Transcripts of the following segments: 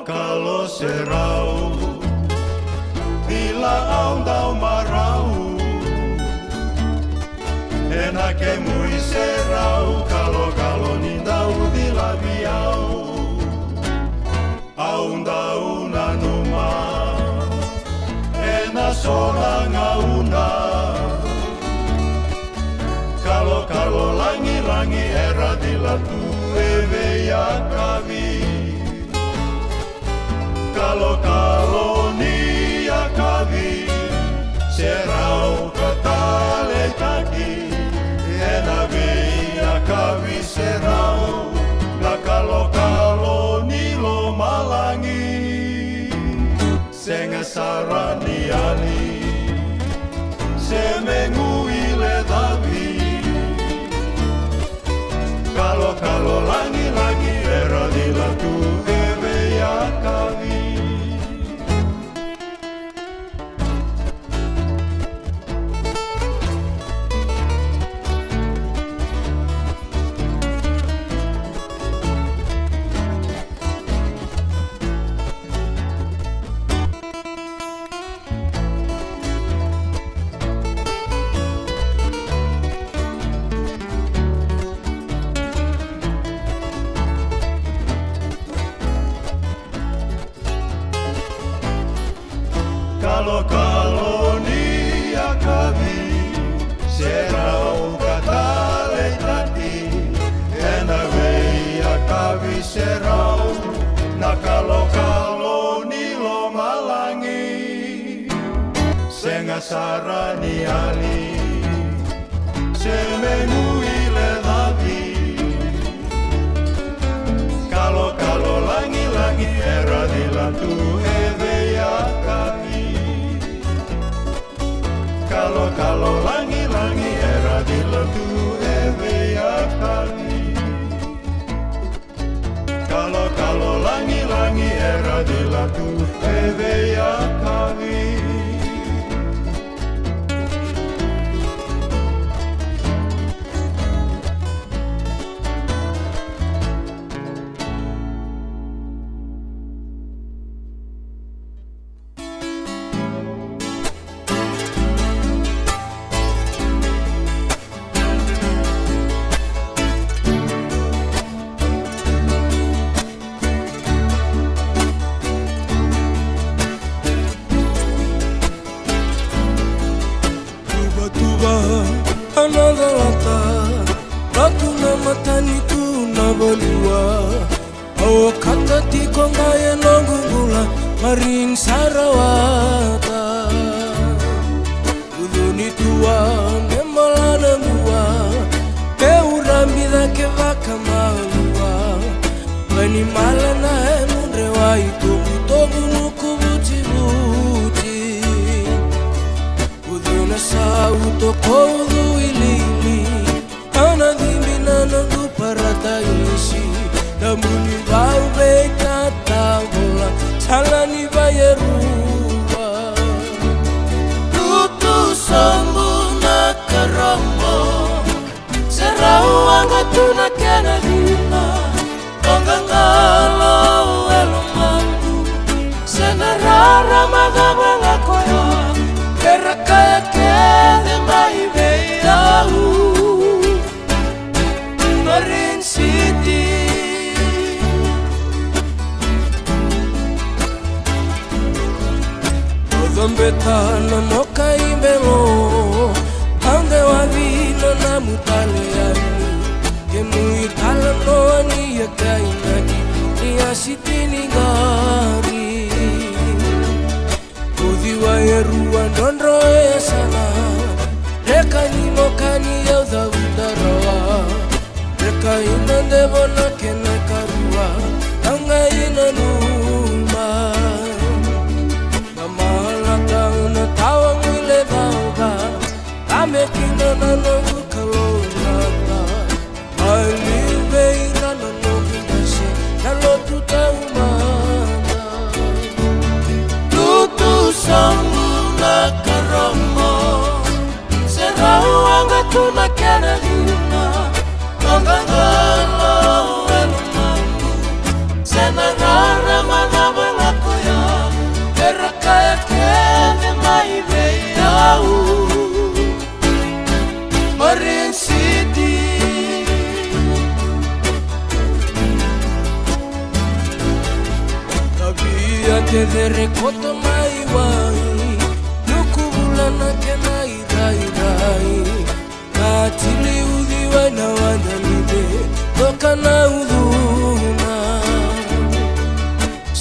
Kalau serau Tila au dau marau Enake mui serau Kalau ni dau dila biau Au dau nanuma Ena sola ngauna Kalau langi-langi era dila tu eve ya kavi Kalau ni akavi serau katale taki enavi akavi serau na kalau ni lo malangi senga sarani ali semengu ile davi kalau langi era dila tu eve akavi Kalau ni akavi serau katale tati enave akavi serau na kalau ni lo malangi senga sarani ali semenu ile davi kalau langi era dilantu eve akavi Kalau langi era dilantu eve akavi Kalau langi era dilantu eve akavi Analalata Ratuna matani tuna balua Awa kata tiko ngaya nongungula Maring sarawata Uduni tua Nemalana mua Keurambida ke vaka malua Bani malana emunrewa Itogu nuku buti buti Uduna sa utokodu Nangu parata isi Namuni bau beka tabola Salani bayeruba Tutu sambuna karambo Serau angatuna kena lima Ongangalo elumandu Senarara magaba ngakoyo Kerakaya kede maibeyau Marine City Odambeta na moka imbelo Ande wavino na mutale yani Kemu itala no ani ya kainaki Ni asitini gari Kudiwa yerua ndondro ya sana Reka ni moka ni ya udhaudarawa Reka ina ndebona kena karua Anga ina numa Mamahala tauna tawa mwile bauba Ame kina na nongu kalonata Alive ina na nongu nase Nalo tutaumana Tutu sambu na karomo Serau angatuna kena lima Ongangalo elumandu Senarara magaba Ia te dere koto mai wai Nuku bulana ke nai rai rai Ngā tili udi wai na wandanide Toka na uduna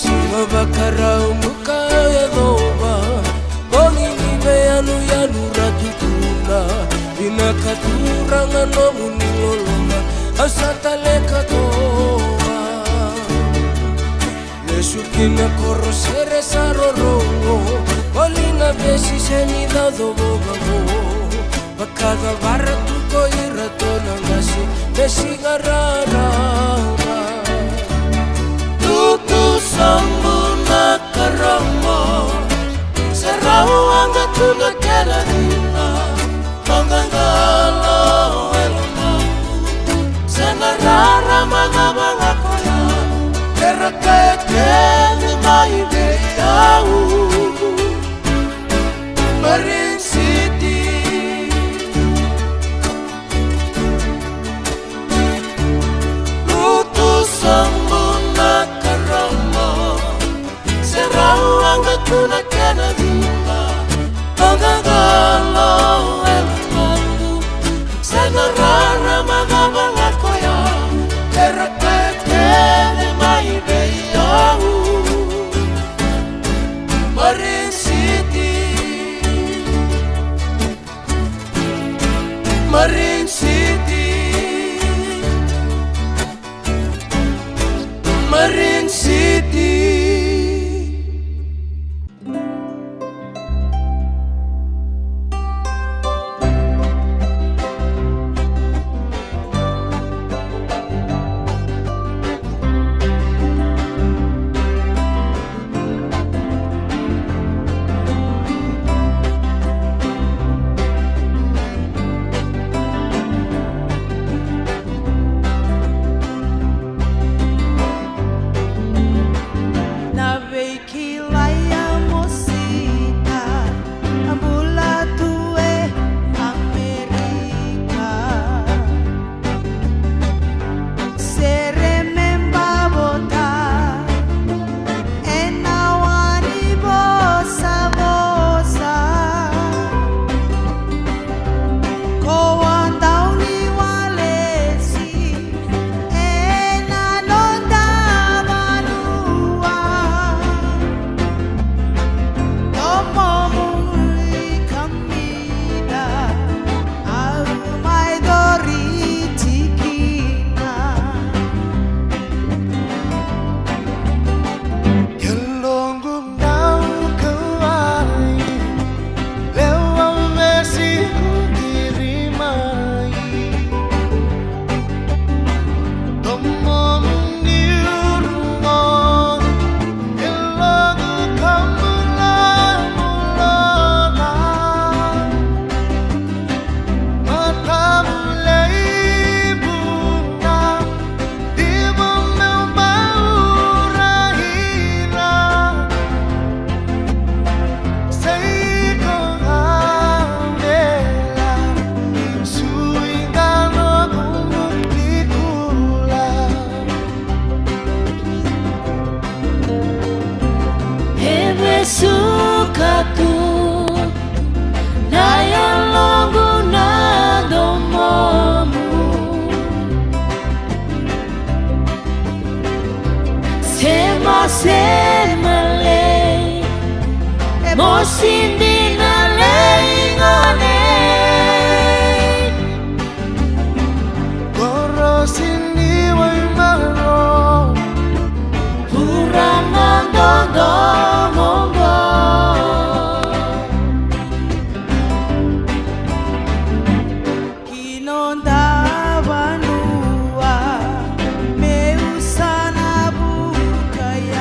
Sima bakarau muka e doba Boni ni me anu yanu ratukuna Ina katuranga no muni loloma Asata le katoa Sukina corro sere sarorongo Olina besi seni dado bogamo Bakada barra tuko iratona ngasi Besi garara Tutu sambu na karamo Serau anga tuna kera dina Mangangalo elomamu Senarara magabanga koya Terra kekele mai deyau Marine City Lutu sambuna karamo Serau anga tuna kena dina Mangangalo elmandu Senarara magabanga koya Terra kekele mai deyau Marine City Marine City Marine City Semale Mosindina leingone Korosini waimaro Purana dodo mongo Kinonda vanua Meusana bukayani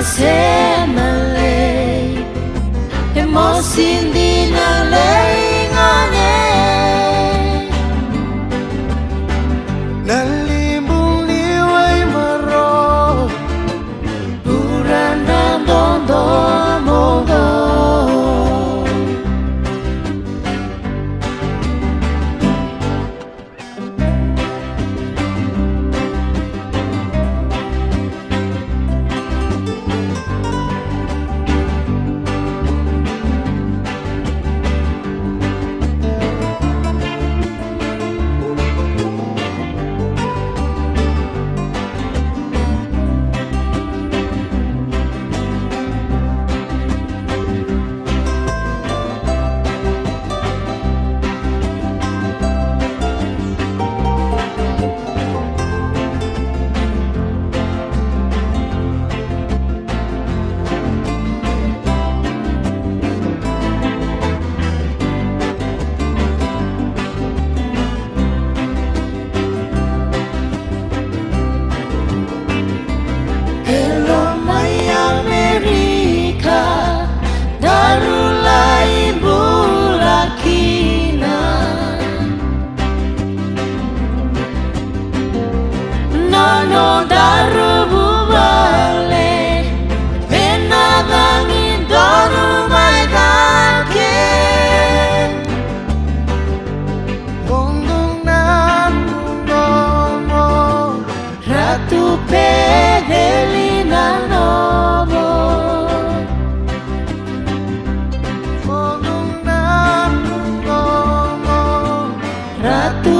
semalay emosi di nalingane nalimbung liway maro buran dan dondo mogo Ratu